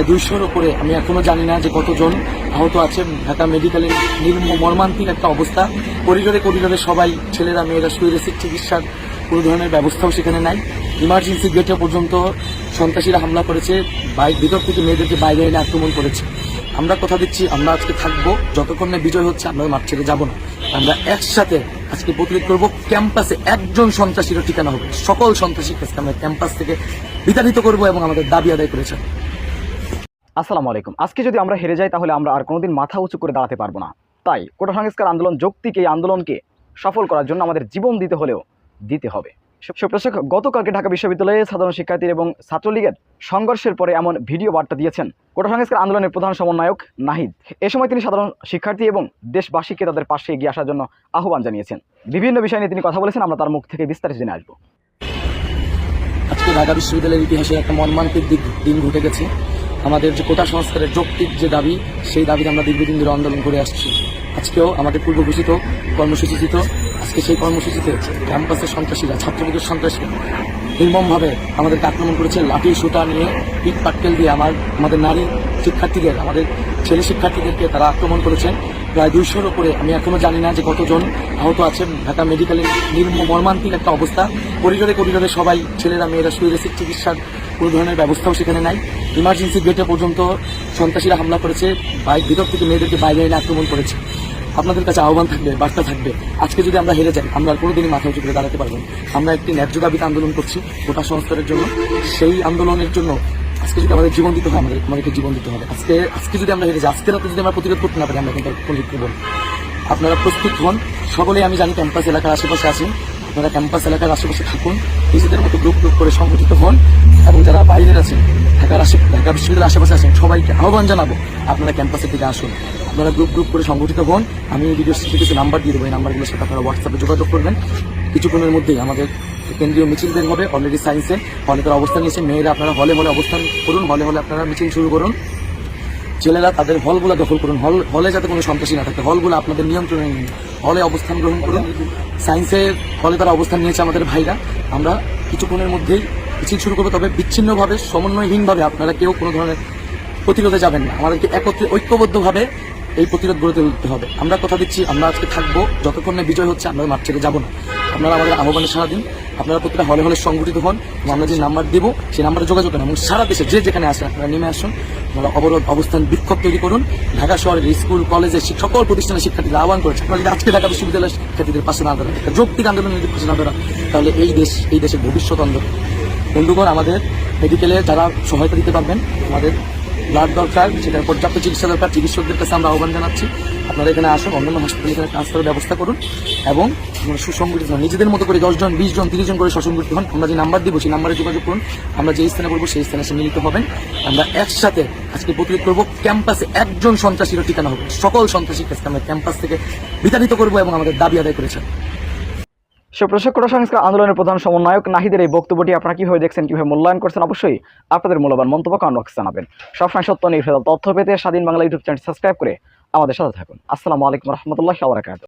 200-র উপরে, আমি এখনো জানি না যে কতজন আহত আছে। ঢাকা মেডিকেলের মর্মান্তিক একটা অবস্থা। করিডোরে করিডোরে সবাই, ছেলেরা মেয়েরা শুয়ে রয়েছে, চিকিৎসার কোনো ধরনের ব্যবস্থাও সেখানে নাই। ইমার্জেন্সি গেটে পর্যন্ত সন্ত্রাসীরা হামলা করেছে, ভিতর থেকে মেয়েদেরকে বাইরে এনে আক্রমণ করেছে। আমরা কথা দিচ্ছি, আমরা আজকে থাকবো যতক্ষণ না বিজয় হচ্ছে, আমরা মাঠ ছেড়ে যাবো না। আমরা একসাথে আজকে প্রতিরোধ করবো। ক্যাম্পাসে একজন সন্ত্রাসীরও ঠিকানা হবে, সকল সন্ত্রাসীকে আমরা ক্যাম্পাস থেকে বিতাড়িত করবো এবং আমাদের দাবি আদায় করেছে। আসসালামু আলাইকুম। আজকে যদি আমরা হেরে যাই তাহলে আমরা আর কোনোদিন মাথা উঁচু করে দাঁড়াতে পারবো না। তাই কোটা সংস্কার আন্দোলন যৌক্তিক এই আন্দোলনকে সফল করার জন্য আমাদের জীবন দিতে হলেও দিতে হবে। সুপ্রদর্শক, গতকালকে ঢাকা বিশ্ববিদ্যালয়ে সাধারণ শিক্ষার্থী এবং ছাত্রলীগের সংঘর্ষের পরে এমন ভিডিও বার্তা দিয়েছেন কোটা সংস্কার আন্দোলনের প্রধান সমন্বয়ক নাহিদ। এ সময় তিনি সাধারণ শিক্ষার্থী এবং দেশবাসীকে তাদের পাশে এগিয়ে আসার জন্য আহ্বান জানিয়েছেন। বিভিন্ন বিষয় নিয়ে তিনি কথা বলেছেন, আমরা তার মুখ থেকে বিস্তারিত জেনে আসবো। আজকে ঢাকা বিশ্ববিদ্যালয়ের ইতিহাসে একটা মর্মান্তিক দিন ঘটে গেছে। আমাদের যে কোটা সংস্কারের যৌক্তিক যে দাবি, সেই দাবিতে আমরা দীর্ঘদিন ধরে আন্দোলন করে আসছি। আজকেও আমাদের পূর্ব ঘোষিত কর্মসূচি ছিল। আজকে সেই কর্মসূচিতে ক্যাম্পাসের সন্ত্রাসীরা, ছাত্রলীগের সন্ত্রাসীরা নির্মমভাবে আমাদেরকে আক্রমণ করেছে। লাঠি সুতা নিয়ে, ইট পাটকেল দিয়ে আমাদের নারী শিক্ষার্থীদের, আমাদের ছেলে শিক্ষার্থীদেরকে তারা আক্রমণ করেছেন। প্রায় 200-র উপরে, আমি এখনো জানি না যে কতজন আহত আছে। ঢাকা মেডিকেলের মর্মান্তিক একটা অবস্থা। করিডোরে করিডোরে সবাই, ছেলেরা মেয়েরা শুয়ে রয়েছে, চিকিৎসার কোনো ধরনের ব্যবস্থাও সেখানে নাই। ইমার্জেন্সি গেটে পর্যন্ত সন্ত্রাসীরা হামলা করেছে, ভিতর থেকে মেয়েদেরকে বাইরে এনে আক্রমণ করেছে। আপনাদের কাছে আহ্বান থাকবে, বার্তা থাকবে, আজকে যদি আমরা হেরে যাই, আমরা আর কোনোদিনই মাথা উঁচু করে দাঁড়াতে পারবো না। আমরা একটি ন্যায্য দাবিতে আন্দোলন করছি কোটা সংস্কারের জন্য। সেই আন্দোলনের জন্য আজকে যদি আমাদের জীবন দিতে হয়, আমাদেরকে জীবন দিতে হবে। আজকে যদি আমরা হেরে যাই, আজকে রাতে যদি আমরা প্রতিরোধ করতে না পারি, আমরা কিন্তু প্রতিরোধ করব। আপনারা প্রস্তুত হন সকলেই। আমি জানি ক্যাম্পাস এলাকার আশেপাশে আছেন, আপনারা ক্যাম্পাস এলাকার আশেপাশে থাকুন, নিজেদের মতো গ্রুপ করে সংগঠিত হন। এবং যারা বাইরের আছেন, ঢাকা বিশ্ববিদ্যালয়ের আশেপাশে আছেন, সবাইকে আহ্বান জানাবো আপনারা ক্যাম্পাসের দিকে আসুন। আপনারা গ্রুপ করে সংগঠিত হন। আমি ভিডিও শেষে কিছু নাম্বার দিয়ে দেবো, এই নাম্বারগুলোর সাথে আপনারা হোয়াটসঅ্যাপে যোগাযোগ করবেন। কিছুক্ষণের মধ্যেই আমাদের কেন্দ্রীয় মিছিল বের হবে। অলরেডি সায়েন্সে হলে তারা অবস্থান নিয়েছে। মেয়েরা আপনারা হলে অবস্থান করুন, হলে আপনারা মিছিল শুরু করুন। ছেলেরা তাদের হলগুলো দখল করুন। হলে যাতে কোনো সন্ত্রাসী না থাকে, হলগুলো আপনাদের নিয়ন্ত্রণে নিন। হলে অবস্থান গ্রহণ করুন। সায়েন্সের হলে তারা অবস্থান নিয়েছে আমাদের ভাইরা। আমরা কিছুক্ষণের মধ্যেই মিছিল শুরু করবো, তবে বিচ্ছিন্নভাবে, সমন্বয়হীনভাবে আপনারা কেউ কোনো ধরনের প্রতিরোধে যাবেন না। আমাদেরকে একত্রে ঐক্যবদ্ধভাবে এই প্রতিরোধ গড়ে তুলতে হবে। আমরা কথা দিচ্ছি, আমরা আজকে থাকবো যতক্ষণ না বিজয় হচ্ছে, আমরা মাঠ ছেড়ে যাবো না। আপনারা আমাদের আহ্বানে সারা দিন। আপনারা প্রতিটা হলে সংগঠিত হন এবং আমরা যে নাম্বার দেবো সেই নাম্বারে যোগাযোগ করেন এবং সারা দেশে যেখানে আসেন আপনারা নেমে আসুন। আপনারা অবরোধ, অবস্থান, বিক্ষোভ তৈরি করুন। ঢাকা শহরের স্কুল, কলেজের সকল প্রতিষ্ঠানের শিক্ষার্থীরা আহ্বান করেছে, আপনারা যদি আজকে ঢাকা বিশ্ববিদ্যালয়ের শিক্ষার্থীদের পাশে না দাঁড়ান, একটা যৌক্তিক আন্দোলনের পাশে না দাঁড়ান, তাহলে এই দেশের ভবিষ্যৎ অন্ধকার। বন্ধুগণ, আমাদের মেডিকেলে যারা সহায়তা দিতে পারবেন, আমাদের ব্লাড দরকার, সেটার পর্যাপ্ত চিকিৎসা দরকার, চিকিৎসকদের কাছে আমরা আহ্বান জানাচ্ছি আপনারা এখানে আসুন। অন্যান্য হাসপাতালে এখানে ট্রান্সফারের ব্যবস্থা করুন এবং সুসংগঠিত হন। নিজেদের মতো করে 10 জন, 20 জন, 30 জন করে সুসংগঠিত হন। আমরা যে নাম্বার দিব সেই নাম্বারে যোগাযোগ করুন। আমরা যে স্থানে বলবো সেই স্থানে এসে মিলিত হবেন। আমরা একসাথে আজকে প্রতিরোধ করবো। ক্যাম্পাসে একজন সন্ত্রাসীরও ঠিকানা হবে, সকল সন্ত্রাসীকে আমরা ক্যাম্পাস থেকে বিতাড়িত করবো এবং আমাদের দাবি আদায় করেছেন। সুপ্রদর্শক, কোটা সংস্কার আন্দোলনের প্রধান সমন্বয়ক নাহিদের এই বক্তব্যটি আপনারা কিভাবে দেখছেন, কিভাবে মূল্যায়ন করছেন, অবশ্যই আপনাদের মূল্যবান মন্তব্য কমেন্ট বক্সে জানাবেন। সবসময় সত্য নির্ভেজাল তথ্য পেতে স্বাধীন বাংলা ইউটিউব চ্যানেল সাবস্ক্রাইব করে আমাদের সাথে থাকুন। আসসালামু আলাইকুম রহমতুল্লাহি ওয়া বারাকাতুহু।